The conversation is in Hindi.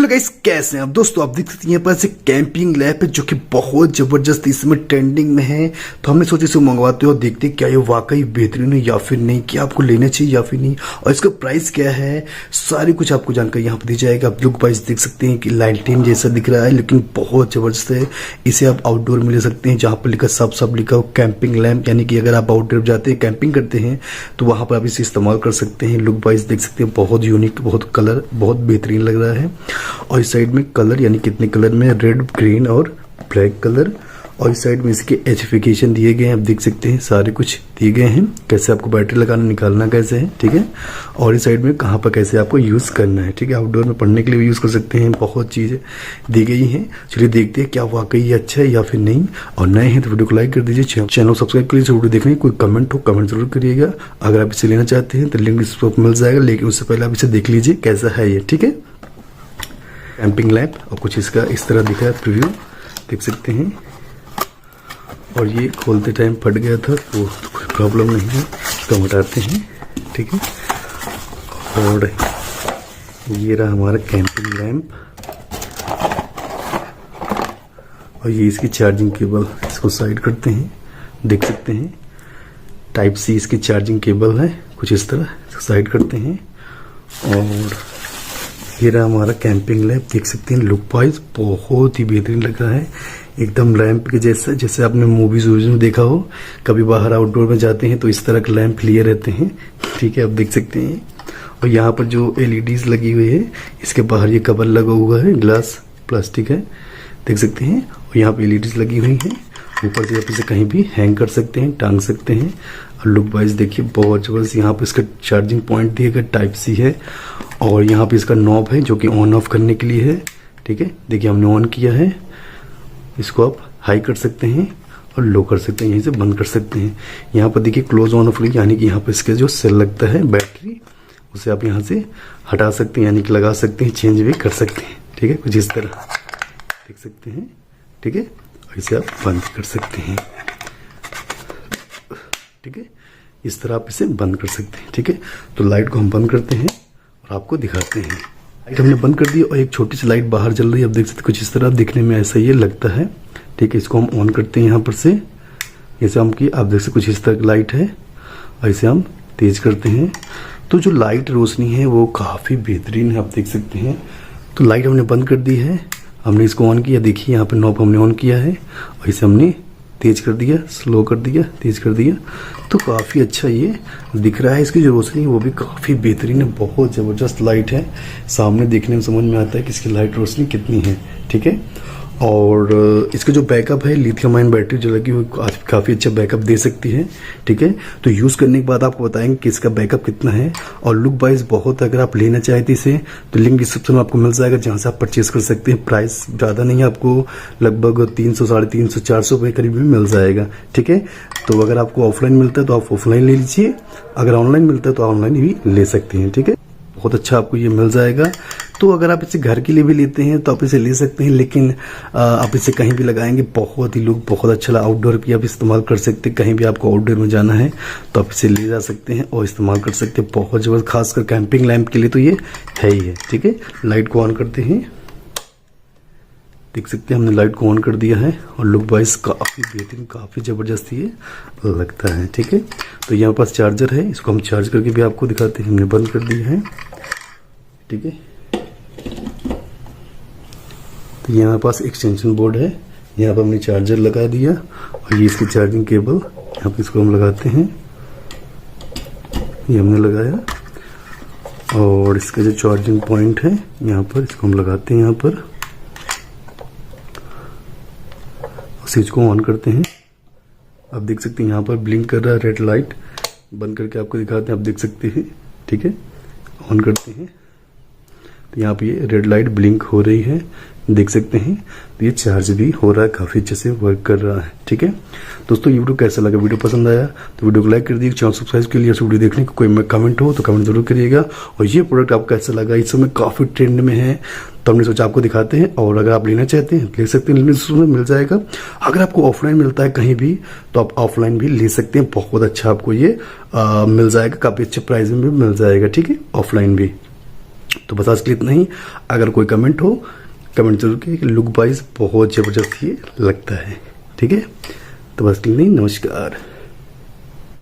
हेलो गाइस, कैसे हैं आप दोस्तों। आप देख सकते हैं यहाँ पर कैंपिंग लैंप है जो कि बहुत जबरदस्त इसमें ट्रेंडिंग में है। तो हमने सोचा इसे मंगवाते हो और देखते क्या ये वाकई बेहतरीन है या फिर नहीं, क्या आपको लेना चाहिए या फिर नहीं, और इसका प्राइस क्या है, सारी कुछ आपको जानकारी यहाँ पर दी जाएगी। आप लुक वाइज देख सकते हैं कि लाइटिंग जैसा दिख रहा है लेकिन बहुत जबरदस्त है। इसे आप आउटडोर में ले सकते हैं, जहाँ पर लिखा सब लिखा हो कैंपिंग लैंप, यानी कि अगर आप आउटडोर जाते हैं कैंपिंग करते हैं तो वहां पर आप इसे इस्तेमाल कर सकते हैं। लुक वाइज देख सकते हैं बहुत यूनिक, बहुत कलर बहुत बेहतरीन लग रहा है। और इस साइड में कलर यानी कितने कलर में, रेड, ग्रीन और ब्लैक कलर। और इस साइड में इसके एचफिकेशन दिए गए हैं, आप देख सकते हैं सारे कुछ दिए गए हैं, कैसे आपको बैटरी लगाना निकालना कैसे है, ठीक है। और इस साइड में कहाँ पर कैसे आपको यूज करना है, ठीक है। आउटडोर में पढ़ने के लिए भी यूज कर सकते हैं, बहुत चीजें दी गई हैं। चलिए देखते हैं क्या वाकई ये अच्छा है या फिर नहीं। और नए हैं तो वीडियो को लाइक कर दीजिए, चैनल सब्सक्राइब कर लीजिए। वीडियो देखने कोई कमेंट हो कमेंट जरूर करिएगा। अगर आप इसे लेना चाहते हैं तो लिंक इस पर मिल जाएगा, लेकिन उससे पहले आप इसे देख लीजिए कैसा है ये, ठीक है। कैंपिंग लैंप और कुछ इसका इस तरह दिखा है, प्रीव्यू देख सकते हैं। और ये खोलते टाइम फट गया था तो कोई प्रॉब्लम नहीं है, इसको हटाते हैं, ठीक है। और ये रहा हमारा कैंपिंग लैंप और ये इसकी चार्जिंग केबल, इसको साइड करते हैं, देख सकते हैं टाइप सी इसकी चार्जिंग केबल है, कुछ इस तरह साइड करते हैं। और ये रहा हमारा कैंपिंग लैंप, देख सकते हैं लुक वाइज बहुत ही बेहतरीन लग रहा है, एकदम लैंप के जैसा, जैसे आपने मूवीज में देखा हो, कभी बाहर आउटडोर में जाते हैं तो इस तरह का लैंप लिए रहते हैं, ठीक है। आप देख सकते हैं। और यहाँ पर जो एलईडीज लगी हुई है, इसके बाहर ये कवर लगा हुआ है, ग्लास प्लास्टिक है, देख सकते हैं। और यहाँ पे एलईडीज लगी हुई है, ऊपर से आप इसे कहीं भी हैंग कर सकते हैं, टांग सकते हैं। और लुक वाइज देखिए बहुत जबरदस्त। यहाँ पे इसका चार्जिंग पॉइंट दिया गया, टाइप सी है। और यहाँ पे इसका नॉब है जो कि ऑन ऑफ करने के लिए है, ठीक है। देखिए हमने ऑन किया है, इसको आप हाई कर सकते हैं और लो कर सकते हैं, यहीं से बंद कर सकते हैं। यहाँ पर देखिए क्लोज ऑन ऑफ, यानी कि यहाँ पर इसके जो सेल लगता है बैटरी, उसे आप यहाँ से हटा सकते हैं, यानी कि लगा सकते हैं, चेंज भी कर सकते हैं, ठीक है। कुछ इस तरह देख सकते हैं, ठीक है। और इसे आप बंद कर सकते हैं, ठीक है। इस तरह आप इसे बंद कर सकते हैं, ठीक है। तो लाइट को हम बंद करते हैं और आपको दिखाते हैं। लाइट हमने बंद कर दी और एक छोटी सी लाइट बाहर जल रही है, आप देख सकते हैं कुछ इस तरह दिखने में ऐसा ये लगता है, ठीक है। इसको हम ऑन करते हैं यहाँ पर से, जैसे हम की आप देख सकते कुछ इस तरह की लाइट है, और इसे हम तेज करते हैं तो जो लाइट रोशनी है वो काफ़ी बेहतरीन है, आप देख सकते हैं। तो लाइट हमने बंद कर दी है, हमने इसको ऑन किया, देखिए यहाँ पर नॉब हमने ऑन किया है और इसे हमने तेज कर दिया, स्लो कर दिया, तेज कर दिया, तो काफ़ी अच्छा ये दिख रहा है। इसकी जो रोशनी है वो भी काफ़ी बेहतरीन है, बहुत ज़बरदस्त लाइट है, सामने देखने में समझ में आता है कि इसकी लाइट रोशनी कितनी है, ठीक है। और इसका जो बैकअप है, लिथियम आयन बैटरी जो लगी हुई काफ़ी अच्छा बैकअप दे सकती है, ठीक है। तो यूज़ करने के बाद आपको बताएंगे कि इसका बैकअप कितना है। और लुक वाइज बहुत, अगर आप लेना चाहते इसे तो लिंक डिस्क्रिप्शन में आपको मिल जाएगा, जहाँ से आप परचेज कर सकते हैं। प्राइस ज़्यादा नहीं है, आपको लगभग 300, 350, 400 रुपये करीब में मिल जाएगा, ठीक है। तो अगर आपको ऑफलाइन मिलता है तो आप ऑफलाइन ले लीजिए, अगर ऑनलाइन मिलता है तो ऑनलाइन भी ले सकते हैं, ठीक है। बहुत अच्छा आपको ये मिल जाएगा। तो अगर आप इसे घर के लिए भी लेते हैं तो आप इसे ले सकते हैं, लेकिन आप इसे कहीं भी लगाएंगे बहुत ही लुक बहुत अच्छा, आउटडोर भी आप इस्तेमाल कर सकते हैं, कहीं भी आपको आउटडोर में जाना है तो आप इसे ले जा सकते हैं और इस्तेमाल कर सकते हैं, बहुत जबरदस्त। खासकर कैंपिंग लैंप के लिए तो ये है ही है, ठीक है। लाइट को ऑन करते हैं, देख सकते हैं हमने लाइट को ऑन कर दिया है और लुक वाइज काफ़ी बेहतरीन, काफ़ी ज़बरदस्त ये लगता है, ठीक है। तो यहाँ पास चार्जर है, इसको हम चार्ज करके भी आपको दिखाते हैं, हमने बंद कर दिया है, ठीक है। तो यहाँ पास एक्सटेंशन बोर्ड है, यहाँ पर हमने चार्जर लगा दिया और ये इसकी चार्जिंग केबल, यहाँ पर इसको हम लगाते हैं, ये हमने लगाया। और इसका जो चार्जिंग पॉइंट है यहाँ पर, इसको हम लगाते हैं यहाँ पर, स्विच को ऑन करते हैं। आप देख सकते हैं यहाँ पर ब्लिंक कर रहा है रेड लाइट, बंद करके आपको दिखाते हैं, आप देख सकते हैं, ठीक है। ऑन करते हैं तो यहाँ पे ये रेड लाइट ब्लिंक हो रही है, देख सकते हैं। तो ये चार्ज भी हो रहा है, काफ़ी अच्छे से वर्क कर रहा है, ठीक है। दोस्तों ये वीडियो कैसा लगा, वीडियो पसंद आया तो वीडियो को लाइक कर दीजिए, चैनल सब्सक्राइब के लिए वीडियो देखने को कोई कमेंट हो तो कमेंट जरूर करिएगा। और ये प्रोडक्ट आपको कैसा लगा, इस समय काफ़ी ट्रेंड में है तो हमने सोचा आपको दिखाते हैं। और अगर आप लेना चाहते हैं ले सकते हैं, मिल जाएगा। अगर आपको ऑफलाइन मिलता है कहीं भी तो आप ऑफलाइन भी ले सकते हैं, बहुत अच्छा आपको ये मिल जाएगा, काफ़ी अच्छे प्राइस में भी मिल जाएगा, ठीक है, ऑफलाइन भी। तो बस आज के लिए इतना ही। अगर कोई कमेंट हो, कमेंट जरूर कीजिए कि लुक वाइज बहुत ज़बरदस्त ये लगता है। ठीक है, तो बस के लिए नहीं, नमस्कार।